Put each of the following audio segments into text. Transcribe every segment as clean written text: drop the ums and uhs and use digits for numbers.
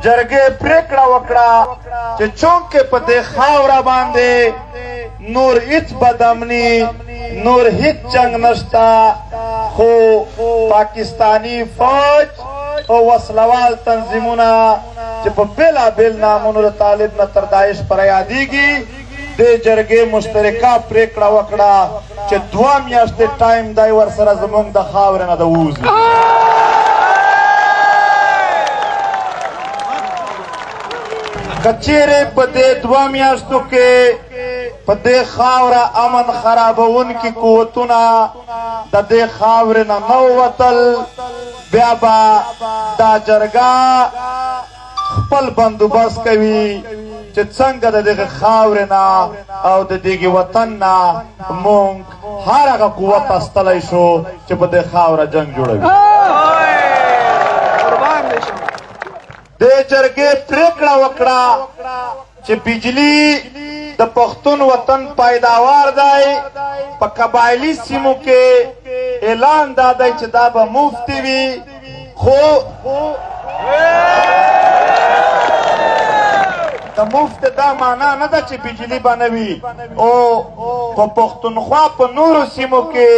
جرګې پریکړه وکړه چې چونکې په دې خاوره باندې نور هیڅ بدامني نور هیڅ جنگ نشته خو پاکستانی فوج او وسلوال تنظیمونه چې په بېلابېل نامونو د طالب نه تر داعش پورې یادېږي دې جرګې مشترکه پریکړه وکړه چې 2 میاشتې ټایم دی ورسره زموږ د خاورې نه د ووځي که چیرې په دې 2 میاشتو کې په دې خاوره امن خرابونکي قوتونه د دې خاورې نه نه ووتل بیا به دا جرګه خپل بندوبست کوي چې څنګه د دغه خاورې نه او د دغه وطن نه موږ هر هغه قوت استلی شو چې په دې خاوره جنګ جوړوي دې جرګې پریکړه وکړه چې بجلی د پښتون وطن پیداوار دی په قبایلي سیمو کې اعلان دا دی چې دا به مفتی وي خو د مفت دا معنا نه ده چې بجلی به نه وي او په پښتونخوا په نورو سیمو کې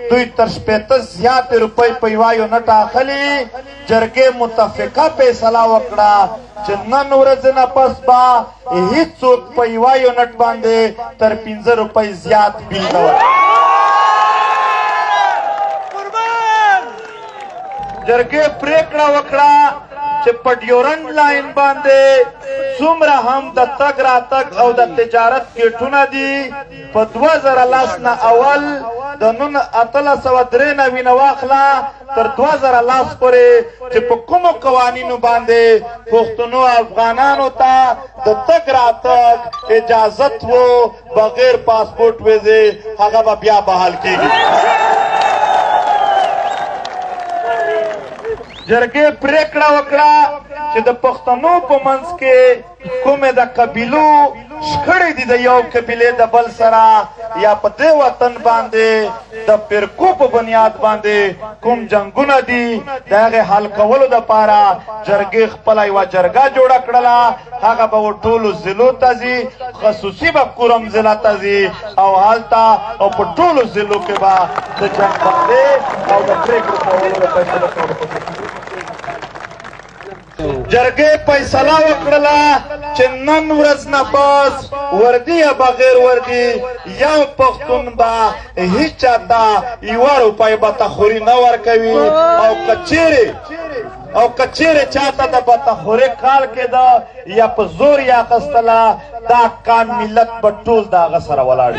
دوی تر 80 زیاتې روپۍ په یوه یونټ اخلي جرګې متفقه فیصله وکړه چې نن ورځې نه پس به هیڅوک په یوه یونټ باندې تر 15 روپۍ زیات بیل نه ورکوي جرګې پریکړه وکړه چې په ډیورنډ لاین باندې څومره هم د تګ راتګ او د تجارت ګیټونه دي په 2010 نه اول د 1893 نه واخله تر 2010 پورې چې په کومو قوانینو باندې پښتنو افغانانو ته د تګ راتګ اجازت وو بغیر پاسپورټ ویزې هغه به بیا بحال کېږي جرګې پریکړه وکړه چې د پښتنو په منځ کې کومې د قبیلو شخړې دي د یو قبیلې د بل سره یا په دې وطن باندې د فرقو په بنیاد باندې کوم جنګونه دي د هغې حل کولو دپاره جرګې خپله یوه جرګه جوړه کړله هغه به ټولو ضلعو ته ځي خصوصي به کورم ضلع ته ځي او هلته او په ټولو ضلعو کې به د جنګ بندۍ او د پرېکړو کولو د فیصله کولو جرګې فیصله وکړله چې نن ورځ نه پس وردي یا بغیر وردي یو پښتون به هیڅ چاته 1 روپۍ بتخوري نه ورکوي او که چیرې چاته د بتخوري کال کېده یا په زور یې اخیستله دا کام ملت به ټول د هغه سره ولاړ